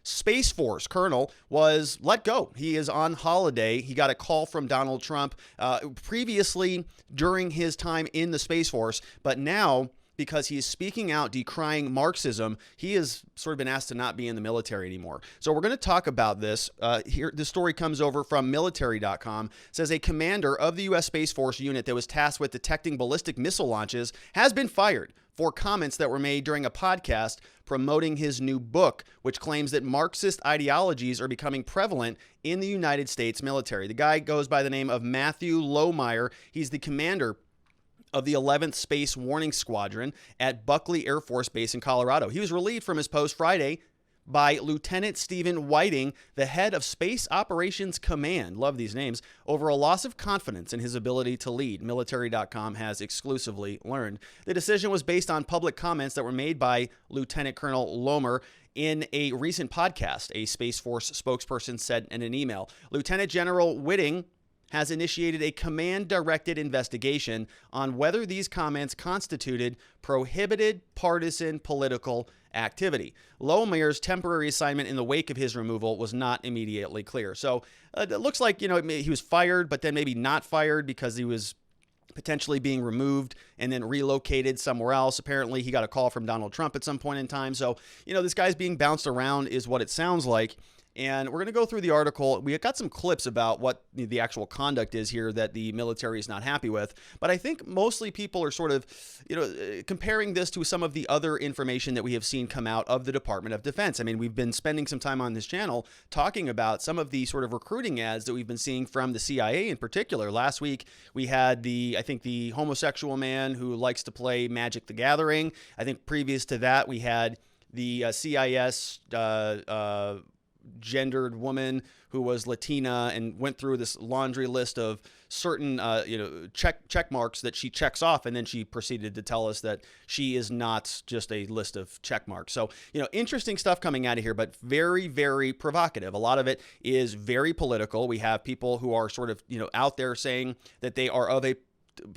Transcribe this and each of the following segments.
Space Force colonel was let go. He is on holiday. He got a call from Donald Trump previously during his time in the Space Force, but now, because he is speaking out decrying Marxism, he has sort of been asked to not be in the military anymore. So we're going to talk about this. Here, the story comes over from military.com. It says a commander of the U.S. Space Force unit that was tasked with detecting ballistic missile launches has been fired for comments that were made during a podcast promoting his new book, which claims that Marxist ideologies are becoming prevalent in the United States military. The guy goes by the name of Matthew Lohmeier. He's the commander of the 11th Space Warning Squadron at Buckley Air Force Base in Colorado. He was relieved from his post Friday by Lieutenant Stephen Whiting, the head of Space Operations Command, love these names, over a loss of confidence in his ability to lead, Military.com has exclusively learned. The decision was based on public comments that were made by Lieutenant Colonel Lohmeier in a recent podcast, a Space Force spokesperson said in an email. Lieutenant General Whiting has initiated a command-directed investigation on whether these comments constituted prohibited partisan political activity. Lohmeier's temporary assignment in the wake of his removal was not immediately clear. So it looks like, he was fired, but then maybe not fired because he was potentially being removed and then relocated somewhere else. Apparently, he got a call from Donald Trump at some point in time. So, this guy's being bounced around is what it sounds like. And we're going to go through the article. We got some clips about what the actual conduct is here that the military is not happy with. But I think mostly people are sort of, comparing this to some of the other information that we have seen come out of the Department of Defense. I mean, we've been spending some time on this channel talking about some of the sort of recruiting ads that we've been seeing from the CIA in particular. Last week, we had the homosexual man who likes to play Magic the Gathering. I think previous to that, we had the CIS gendered woman who was Latina and went through this laundry list of certain, check marks that she checks off. And then she proceeded to tell us that she is not just a list of check marks. So, interesting stuff coming out of here, but very, very provocative. A lot of it is very political. We have people who are sort of, out there saying that they are of a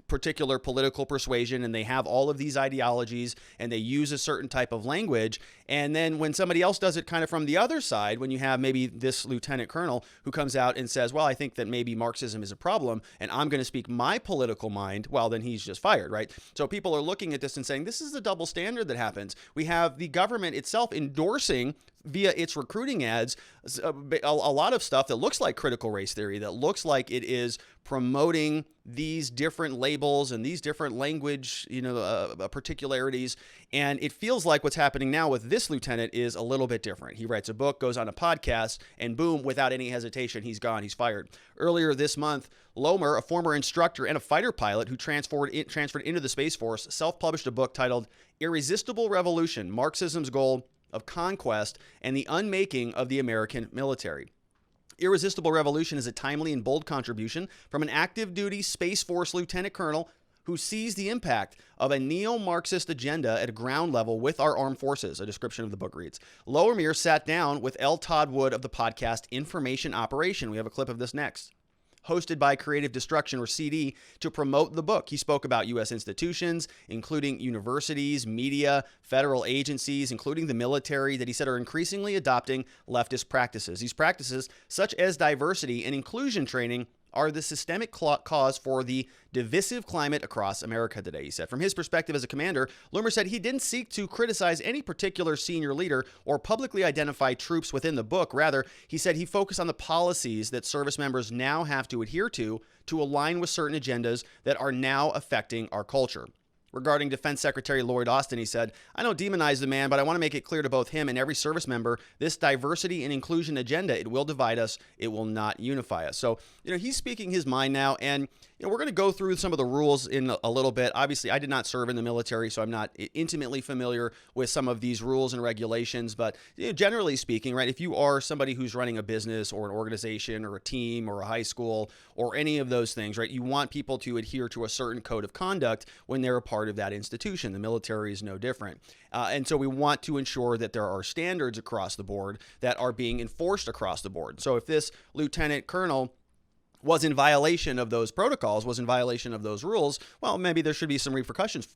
particular political persuasion and they have all of these ideologies and they use a certain type of language. And then when somebody else does it kind of from the other side, when you have maybe this lieutenant colonel who comes out and says, well, I think that maybe Marxism is a problem and I'm going to speak my political mind, well, then he's just fired, right? So people are looking at this and saying, this is the double standard that happens. We have the government itself endorsing via its recruiting ads a lot of stuff that looks like critical race theory, that looks like it is promoting these different labels and these different language, particularities. And it feels like what's happening now with this lieutenant is a little bit different. He writes a book, goes on a podcast, and boom, without any hesitation, he's gone, he's fired. Earlier this month, Lohmeier, a former instructor and a fighter pilot who transferred into the Space Force, self-published a book titled Irresistible Revolution, Marxism's Goal of Conquest and the Unmaking of the American Military. Irresistible Revolution is a timely and bold contribution from an active duty Space Force lieutenant colonel who sees the impact of a neo-Marxist agenda at a ground level with our armed forces, a description of the book reads. Lohmeier sat down with L. Todd Wood of the podcast Information Operation. We have a clip of this next. Hosted by Creative Destruction, or CD, to promote the book. He spoke about U.S. institutions, including universities, media, federal agencies, including the military, that he said are increasingly adopting leftist practices. These practices, such as diversity and inclusion training, are the systemic cause for the divisive climate across America today, he said. From his perspective as a commander, Lohmeier said he didn't seek to criticize any particular senior leader or publicly identify troops within the book. Rather, he said he focused on the policies that service members now have to adhere to align with certain agendas that are now affecting our culture. Regarding Defense Secretary Lloyd Austin, he said, I don't demonize the man, but I want to make it clear to both him and every service member, this diversity and inclusion agenda, it will divide us, it will not unify us. So, he's speaking his mind now, and we're going to go through some of the rules in a little bit. Obviously, I did not serve in the military, so I'm not intimately familiar with some of these rules and regulations, but generally speaking, right, if you are somebody who's running a business or an organization or a team or a high school or any of those things, right, you want people to adhere to a certain code of conduct when they're a part of that institution. The military is no different. And so we want to ensure that there are standards across the board that are being enforced across the board. So if this lieutenant colonel was in violation of those protocols, was in violation of those rules, well, maybe there should be some repercussions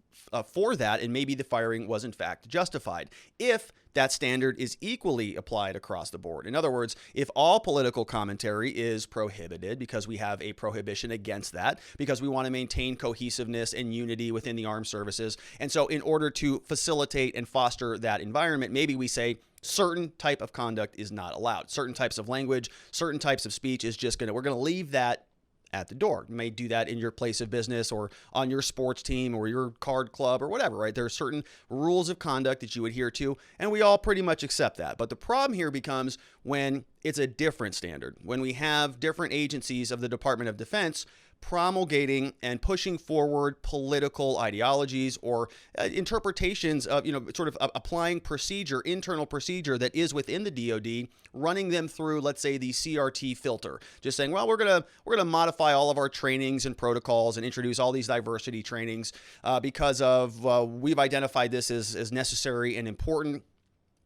for that, and maybe the firing was in fact justified. If that standard is equally applied across the board. In other words, if all political commentary is prohibited because we have a prohibition against that, because we want to maintain cohesiveness and unity within the armed services, and so in order to facilitate and foster that environment, maybe we say certain type of conduct is not allowed. Certain types of language, certain types of speech is just we're going to leave that at the door. You may do that in your place of business or on your sports team or your card club or whatever, right? There are certain rules of conduct that you adhere to, and we all pretty much accept that. But the problem here becomes when it's a different standard, when we have different agencies of the Department of Defense promulgating and pushing forward political ideologies or interpretations of, sort of applying procedure, internal procedure that is within the DoD, running them through, let's say, the CRT filter, just saying, well, we're gonna modify all of our trainings and protocols and introduce all these diversity trainings because of we've identified this as necessary and important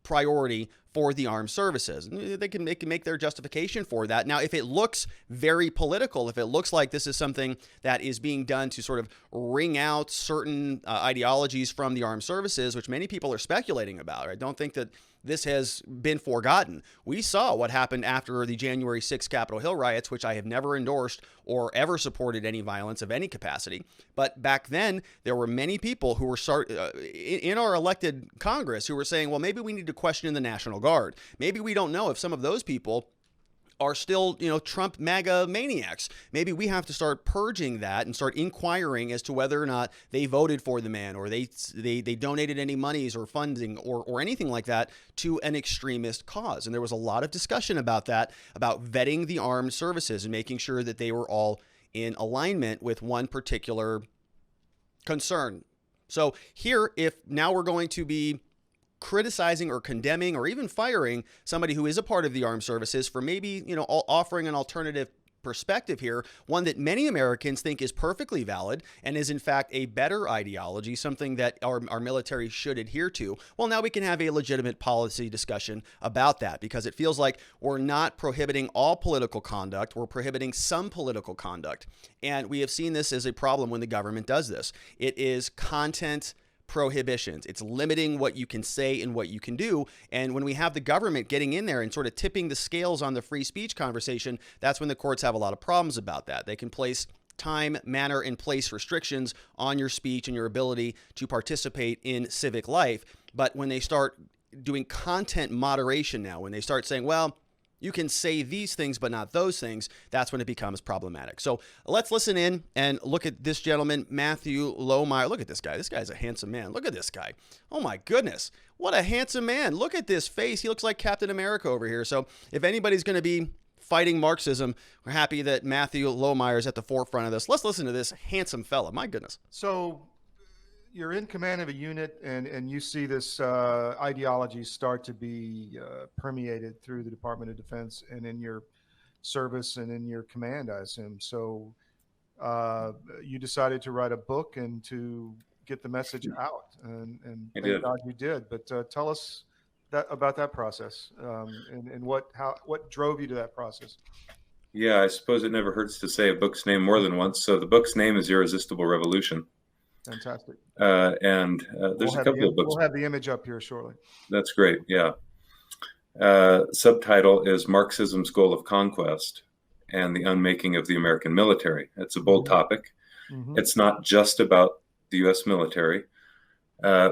priority for the armed services. They can make their justification for that. Now, if it looks very political, if it looks like this is something that is being done to sort of wring out certain ideologies from the armed services, which many people are speculating about, I don't think that this has been forgotten. We saw what happened after the January 6th Capitol Hill riots, which I have never endorsed or ever supported any violence of any capacity. But back then, there were many people who were in our elected Congress who were saying, well, maybe we need to question the National Guard. Maybe we don't know if some of those people are still, Trump MAGA maniacs. Maybe we have to start purging that and start inquiring as to whether or not they voted for the man or they donated any monies or funding or anything like that to an extremist cause. And there was a lot of discussion about that, about vetting the armed services and making sure that they were all in alignment with one particular concern. So here, if now we're going to be criticizing or condemning or even firing somebody who is a part of the armed services for maybe, offering an alternative perspective here, one that many Americans think is perfectly valid and is in fact a better ideology, something that our military should adhere to. Well, now we can have a legitimate policy discussion about that because it feels like we're not prohibiting all political conduct, we're prohibiting some political conduct. And we have seen this as a problem when the government does this. It is content prohibitions. It's limiting what you can say and what you can do. And when we have the government getting in there and sort of tipping the scales on the free speech conversation, that's when the courts have a lot of problems about that. They can place time, manner, and place restrictions on your speech and your ability to participate in civic life. But when they start doing content moderation now, when they start saying, well, you can say these things, but not those things, that's when it becomes problematic. So let's listen in and look at this gentleman, Matthew Lohmeier. Look at this guy. This guy's a handsome man. Look at this guy. Oh my goodness. What a handsome man. Look at this face. He looks like Captain America over here. So if anybody's going to be fighting Marxism, we're happy that Matthew Lohmeier is at the forefront of this. Let's listen to this handsome fella. My goodness. So you're in command of a unit and you see this ideology start to be permeated through the Department of Defense and in your service and in your command, I assume. So you decided to write a book and to get the message out, and thank God you did. But tell us about that process and what drove you to that process. Yeah, I suppose it never hurts to say a book's name more than once. So the book's name is Irresistible Revolution. Fantastic. And there's a couple of books. We'll have the image up here shortly. That's great. Yeah. Subtitle is Marxism's Goal of Conquest and the Unmaking of the American Military. It's a bold topic. Mm-hmm. It's not just about the U.S. military.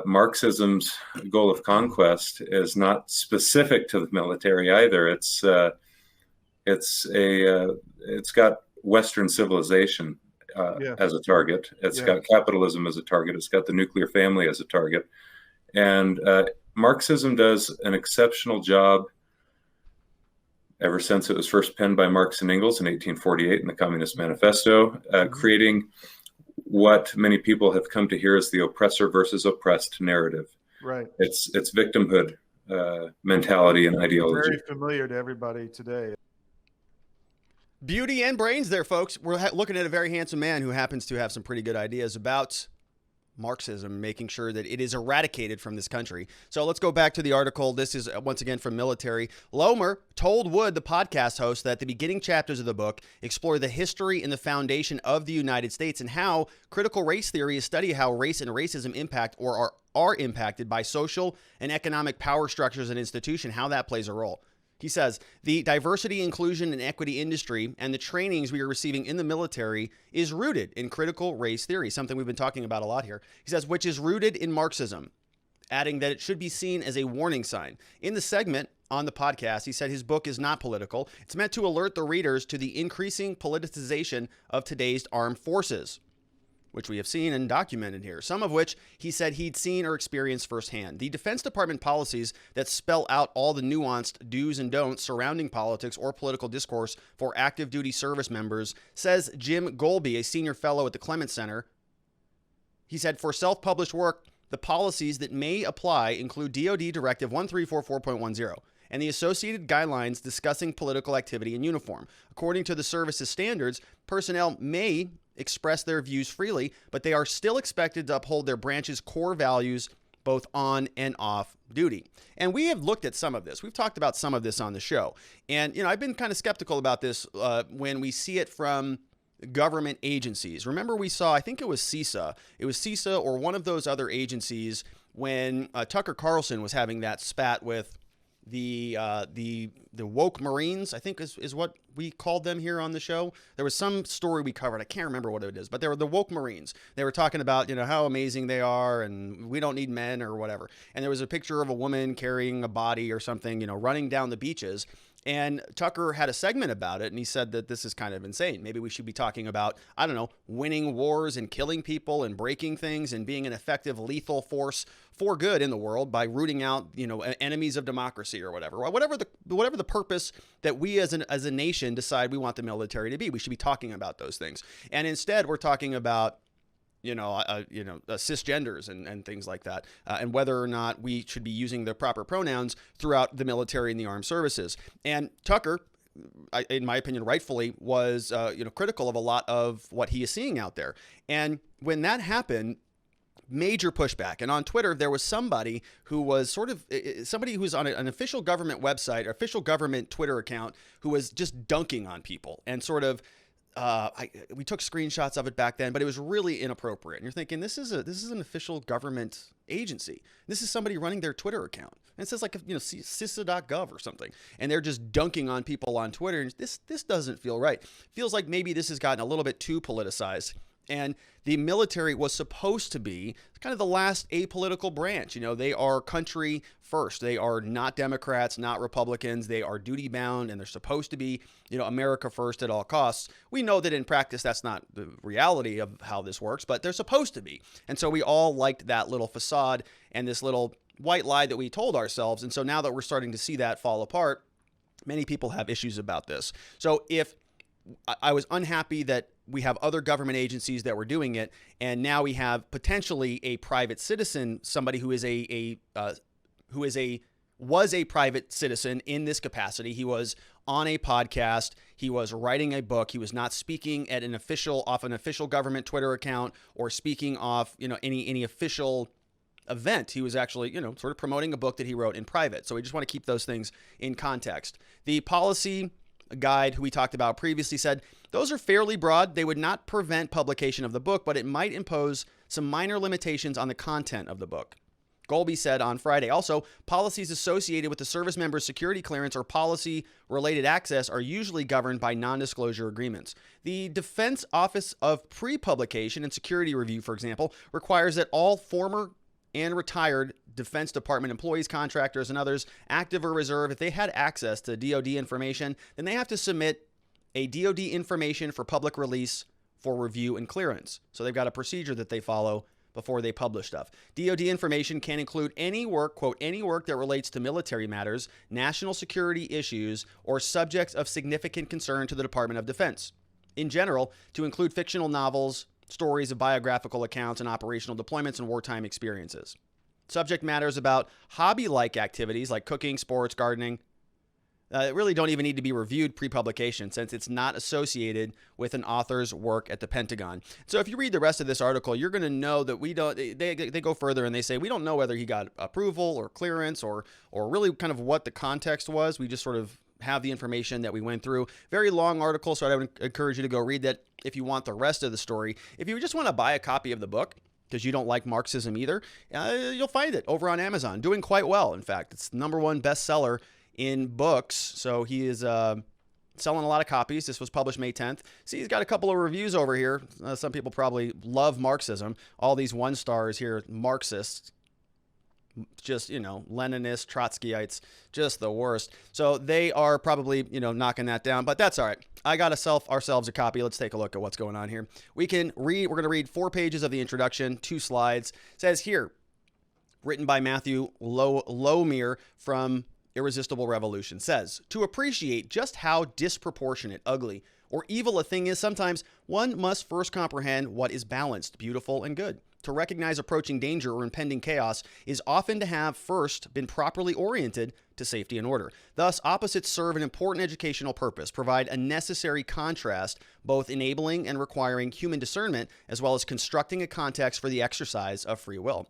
Marxism's goal of conquest is not specific to the military either. It's got Western civilization as a target. It's got capitalism as a target. It's got the nuclear family as a target. And Marxism does an exceptional job ever since it was first penned by Marx and Engels in 1848 in the Communist Manifesto, creating what many people have come to hear as the oppressor versus oppressed narrative. Right. It's victimhood mentality and ideology. Very familiar to everybody today. Beauty and brains there, folks. We're looking at a very handsome man who happens to have some pretty good ideas about Marxism, making sure that it is eradicated from this country. So let's go back to the article. This is once again from Military. Lohmeier told Wood, the podcast host, that the beginning chapters of the book explore the history and the foundation of the United States and how critical race theory is study how race and racism impact or are impacted by social and economic power structures and institutions, how that plays a role. He says, the diversity, inclusion, and equity industry and the trainings we are receiving in the military is rooted in critical race theory, something we've been talking about a lot here. He says, which is rooted in Marxism, adding that it should be seen as a warning sign. In the segment on the podcast, he said his book is not political. It's meant to alert the readers to the increasing politicization of today's armed forces, which we have seen and documented here, some of which he said he'd seen or experienced firsthand. The Defense Department policies that spell out all the nuanced do's and don'ts surrounding politics or political discourse for active duty service members, says Jim Golby, a senior fellow at the Clements Center. He said, for self-published work, the policies that may apply include DoD Directive 1344.10 and the associated guidelines discussing political activity in uniform. According to the service's standards, personnel may express their views freely, but they are still expected to uphold their branch's core values both on and off duty. And we have looked at some of this. We've talked about some of this on the show. And, I've been kind of skeptical about this when we see it from government agencies. Remember, we saw, I think it was CISA. It was CISA or one of those other agencies when Tucker Carlson was having that spat with the woke Marines, I think is what we called them here on the show. There was some story we covered. I can't remember what it is, but they were the woke Marines. They were talking about, how amazing they are and we don't need men or whatever. And there was a picture of a woman carrying a body or something, running down the beaches. And Tucker had a segment about it, and he said that this is kind of insane. Maybe we should be talking about, I don't know, winning wars and killing people and breaking things and being an effective lethal force for good in the world by rooting out, enemies of democracy or whatever. Whatever the purpose that we as a nation decide we want the military to be, we should be talking about those things. And instead, we're talking about cisgenders and things like that, and whether or not we should be using the proper pronouns throughout the military and the armed services. And Tucker, in my opinion, rightfully was, critical of a lot of what he is seeing out there. And when that happened, major pushback. And on Twitter, there was somebody who was somebody who's on an official government website, or official government Twitter account, who was just dunking on people and sort of, we took screenshots of it back then, but it was really inappropriate. And you're thinking, this is an official government agency. This is somebody running their Twitter account. And it says like, CISA.gov or something. And they're just dunking on people on Twitter. And this doesn't feel right. Feels like maybe this has gotten a little bit too politicized. And the military was supposed to be kind of the last apolitical branch. They are country first. They are not Democrats, not Republicans. They are duty bound, and they're supposed to be, America first at all costs. We know that in practice, that's not the reality of how this works, but they're supposed to be. And so we all liked that little facade and this little white lie that we told ourselves. And so now that we're starting to see that fall apart, many people have issues about this. So if I was unhappy that we have other government agencies that were doing it, and now we have potentially a private citizen, somebody who is was a private citizen in this capacity. He was on a podcast. He was writing a book. He was not speaking at off an official government Twitter account or speaking off, any official event. He was actually, sort of promoting a book that he wrote in private. So we just want to keep those things in context. The policy guide who we talked about previously said those are fairly broad. They would not prevent publication of the book, but it might impose some minor limitations on the content of the book. Golby said on Friday, also, policies associated with the service member's security clearance or policy-related access are usually governed by non-disclosure agreements. The Defense Office of Pre-Publication and Security Review, for example, requires that all former and retired Defense Department employees, contractors, and others, active or reserve, if they had access to DoD information, then they have to submit a DoD information for public release for review and clearance. So they've got a procedure that they follow before they publish stuff. DoD information can include any work, quote, any work that relates to military matters, national security issues, or subjects of significant concern to the Department of Defense. In general, to include fictional novels, stories of biographical accounts and operational deployments and wartime experiences. Subject matters about hobby-like activities like cooking, sports, gardening, really don't even need to be reviewed pre-publication since it's not associated with an author's work at the Pentagon. So if you read the rest of this article, you're going to know that they go further and they say we don't know whether he got approval or clearance or really kind of what the context was. We just sort of have the information that we went through. Very long article, so I would encourage you to go read that if you want the rest of the story. If you just want to buy a copy of the book, because you don't like Marxism either, you'll find it over on Amazon, doing quite well. In fact, it's #1 bestseller in books. So he is selling a lot of copies. This was published May 10th. See, he's got a couple of reviews over here. Some people probably love Marxism. All these 1 stars here, Marxists. Just, Leninists, Trotskyites, just the worst. So they are probably, knocking that down, but that's all right. I got ourselves a copy. Let's take a look at what's going on here. We're going to read 4 pages of the introduction, 2 slides. It says here, written by Matthew Lohmeier from Irresistible Revolution, says, to appreciate just how disproportionate, ugly, or evil a thing is, sometimes one must first comprehend what is balanced, beautiful, and good. To recognize approaching danger or impending chaos is often to have first been properly oriented to safety and order. Thus, opposites serve an important educational purpose, provide a necessary contrast, both enabling and requiring human discernment, as well as constructing a context for the exercise of free will.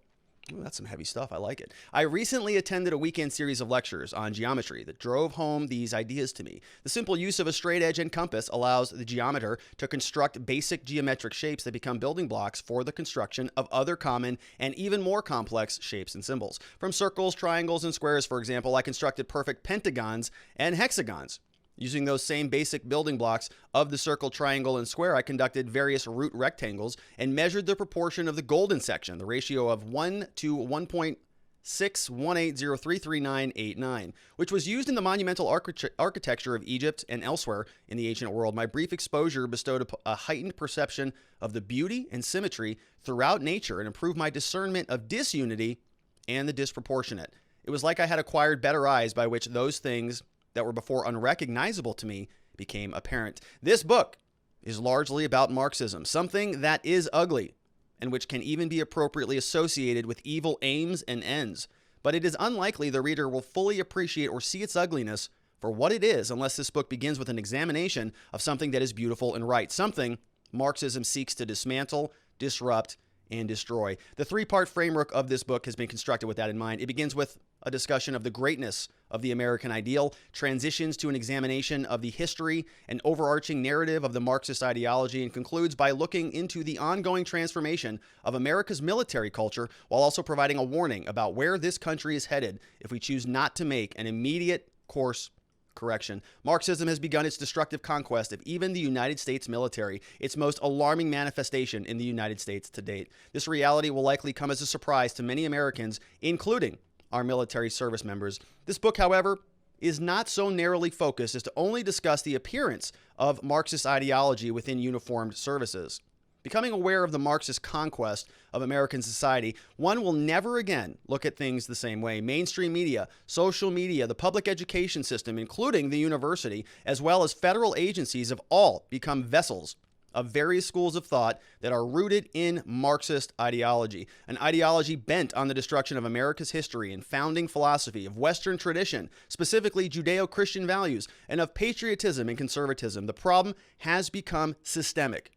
Ooh, that's some heavy stuff. I like it. I recently attended a weekend series of lectures on geometry that drove home these ideas to me. The simple use of a straight edge and compass allows the geometer to construct basic geometric shapes that become building blocks for the construction of other common and even more complex shapes and symbols. From circles, triangles, and squares, for example, I constructed perfect pentagons and hexagons. Using those same basic building blocks of the circle, triangle, and square, I conducted various root rectangles and measured the proportion of the golden section, the ratio of 1 to 1.618033989, which was used in the monumental architecture of Egypt and elsewhere in the ancient world. My brief exposure bestowed a heightened perception of the beauty and symmetry throughout nature and improved my discernment of disunity and the disproportionate. It was like I had acquired better eyes by which those things that were before unrecognizable to me became apparent. This book is largely about Marxism, something that is ugly and which can even be appropriately associated with evil aims and ends. But it is unlikely the reader will fully appreciate or see its ugliness for what it is unless this book begins with an examination of something that is beautiful and right, something Marxism seeks to dismantle, disrupt, and destroy. The 3-part framework of this book has been constructed with that in mind. It begins with a discussion of the greatness of the American ideal, transitions to an examination of the history and overarching narrative of the Marxist ideology, and concludes by looking into the ongoing transformation of America's military culture, while also providing a warning about where this country is headed if we choose not to make an immediate course correction. Marxism has begun its destructive conquest of even the United States military, its most alarming manifestation in the United States to date. This reality will likely come as a surprise to many Americans, including our military service members. This book, however, is not so narrowly focused as to only discuss the appearance of Marxist ideology within uniformed services. Becoming aware of the Marxist conquest of American society, one will never again look at things the same way. Mainstream media, social media, the public education system, including the university, as well as federal agencies, have all become vessels of various schools of thought that are rooted in Marxist ideology, an ideology bent on the destruction of America's history and founding philosophy, of Western tradition, specifically Judeo-Christian values, and of patriotism and conservatism. The problem has become systemic.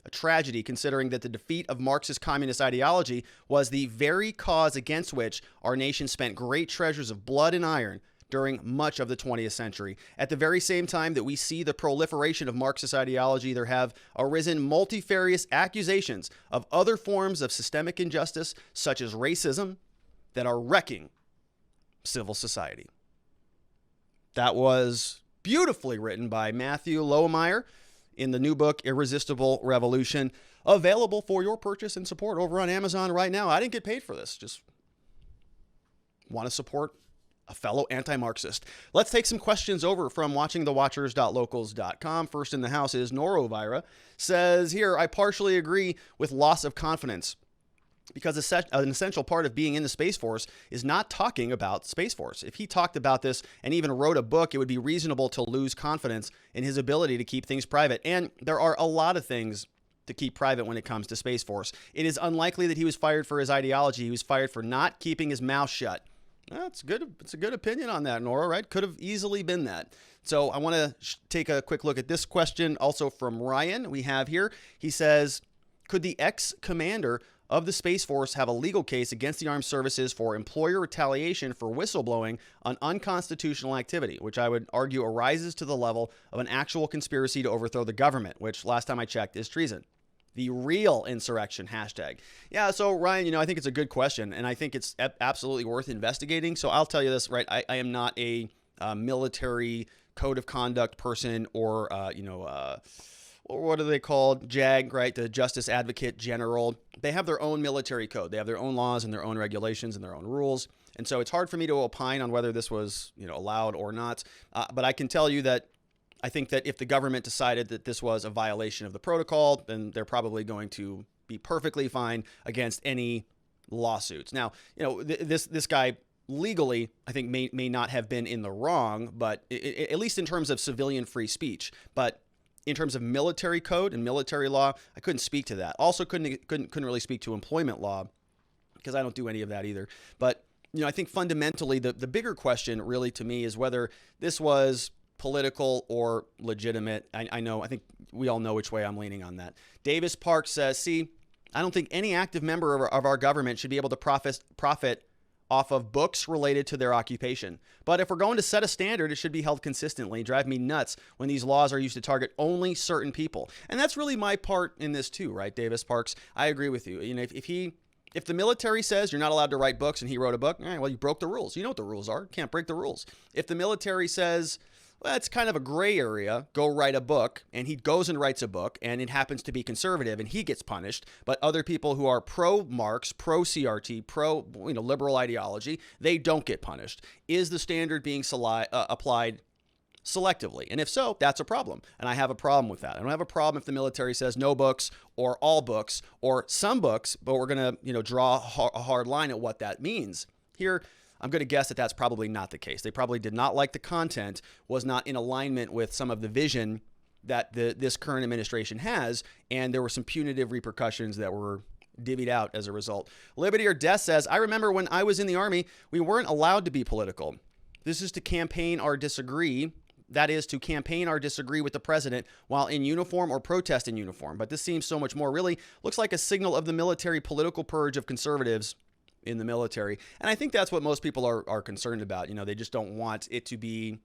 A tragedy, considering that the defeat of Marxist communist ideology was the very cause against which our nation spent great treasures of blood and iron during much of the 20th century. At the very same time that we see the proliferation of Marxist ideology, there have arisen multifarious accusations of other forms of systemic injustice, such as racism, that are wrecking civil society. That was beautifully written by Matthew Lohmeier in the new book, Irresistible Revolution, available for your purchase and support over on Amazon right now. I didn't get paid for this. Just want to support a fellow anti-Marxist. Let's take some questions over from watchingthewatchers.locals.com. First in the house is Norovira. Says here, I partially agree with loss of confidence, because an essential part of being in the Space Force is not talking about Space Force. If he talked about this and even wrote a book, it would be reasonable to lose confidence in his ability to keep things private. And there are a lot of things to keep private when it comes to Space Force. It is unlikely that he was fired for his ideology. He was fired for not keeping his mouth shut. That's good. It's a good opinion on that, Nora, right? Could have easily been that. So I want to take a quick look at this question also from Ryan we have here. He says, could the ex-commander of the Space Force have a legal case against the armed services for employer retaliation for whistleblowing on unconstitutional activity, which I would argue arises to the level of an actual conspiracy to overthrow the government, which last time I checked is treason? The real insurrection hashtag. Yeah, so Ryan, I think it's a good question, and I think it's absolutely worth investigating. So I'll tell you this, right? I am not a military code of conduct person or, what are they called? JAG, right? The Justice Advocate General. They have their own military code. They have their own laws and their own regulations and their own rules. And so it's hard for me to opine on whether this was, allowed or not. But I can tell you that I think that if the government decided that this was a violation of the protocol, then they're probably going to be perfectly fine against any lawsuits. Now, this guy legally, I think may not have been in the wrong, but at least in terms of civilian free speech. But in terms of military code and military law, I couldn't speak to that. Also, couldn't really speak to employment law because I don't do any of that either. But I think fundamentally the bigger question really to me is whether this was political or legitimate. I think we all know which way I'm leaning on that. Davis Park says, see, I don't think any active member of our government should be able to profit off of books related to their occupation. But if we're going to set a standard, it should be held consistently. Drive me nuts when these laws are used to target only certain people. And that's really my part in this too, right, Davis Parks? I agree with you. If the military says you're not allowed to write books and he wrote a book, all right, well, you broke the rules. You know what the rules are. Can't break the rules. If the military says, well, it's kind of a gray area, go write a book, and he goes and writes a book, and it happens to be conservative, and he gets punished, but other people who are pro-Marx, pro-CRT, pro-liberal ideology, they don't get punished. Is the standard being applied selectively? And if so, that's a problem, and I have a problem with that. I don't have a problem if the military says no books or all books or some books, but we're going to draw a hard line at what that means. Here, I'm going to guess that that's probably not the case. They probably did not like the content, was not in alignment with some of the vision that this current administration has, and there were some punitive repercussions that were divvied out as a result. Liberty or Death says, I remember when I was in the Army, we weren't allowed to be political. This is to campaign our disagree. That is to campaign our disagree with the president while in uniform or protest in uniform. But this seems so much more really looks like a signal of the military political purge of conservatives in the military. And I think that's what most people are concerned about. They just don't want it to be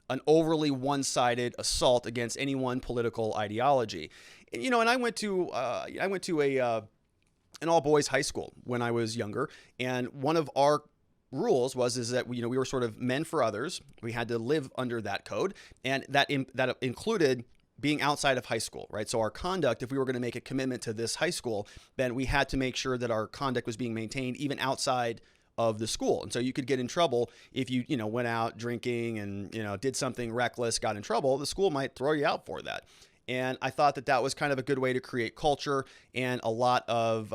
an overly one-sided assault against any one political ideology. And I went to an all-boys high school when I was younger, and one of our rules is that we were sort of men for others. We had to live under that code, and that included being outside of high school, right? So our conduct, if we were going to make a commitment to this high school, then we had to make sure that our conduct was being maintained even outside of the school. And so you could get in trouble if you went out drinking and, did something reckless, got in trouble, the school might throw you out for that. And I thought that was kind of a good way to create culture and a lot of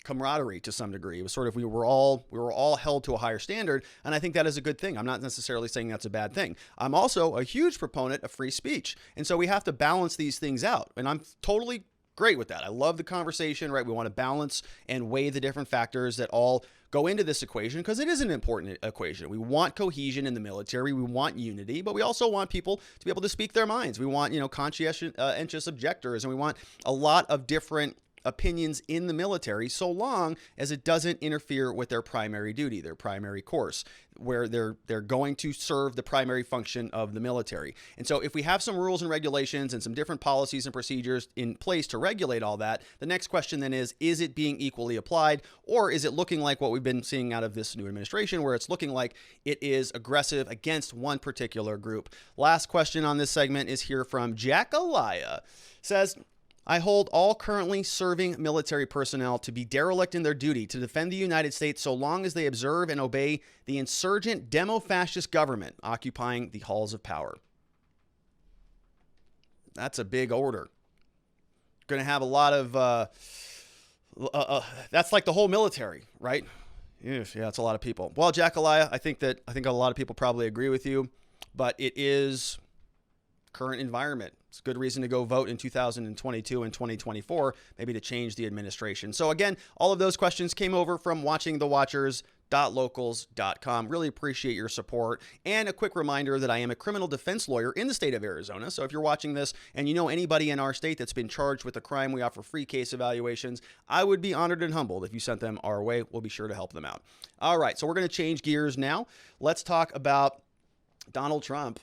camaraderie to some degree. It was sort of we were all held to a higher standard, and I think that is a good thing. I'm not necessarily saying that's a bad thing. I'm also a huge proponent of free speech, and so we have to balance these things out, and I'm totally great with that. I love the conversation, right? We want to balance and weigh the different factors that all go into this equation because it is an important equation. We want cohesion in the military. We want unity, but we also want people to be able to speak their minds. We want, conscientious objectors, and we want a lot of different opinions in the military so long as it doesn't interfere with their primary duty, their primary course, where they're going to serve the primary function of the military. And so if we have some rules and regulations and some different policies and procedures in place to regulate all that, the next question then is it being equally applied, or is it looking like what we've been seeing out of this new administration where it's looking like it is aggressive against one particular group? Last question on this segment is here from Jack Alaya. Says, I hold all currently serving military personnel to be derelict in their duty to defend the United States so long as they observe and obey the insurgent demo-fascist government occupying the halls of power. That's a big order. Going to have a lot of, that's like the whole military, right? Yeah, it's a lot of people. Well, Jack Alaya, I think a lot of people probably agree with you, but it is current environment. It's a good reason to go vote in 2022 and 2024, maybe to change the administration. So again, all of those questions came over from watching the Watchers www.locals.com. Really appreciate your support. And a quick reminder that I am a criminal defense lawyer in the state of Arizona. So if you're watching this and you know anybody in our state that's been charged with a crime, we offer free case evaluations. I would be honored and humbled if you sent them our way. We'll be sure to help them out. All right, so we're going to change gears now. Let's talk about Donald Trump.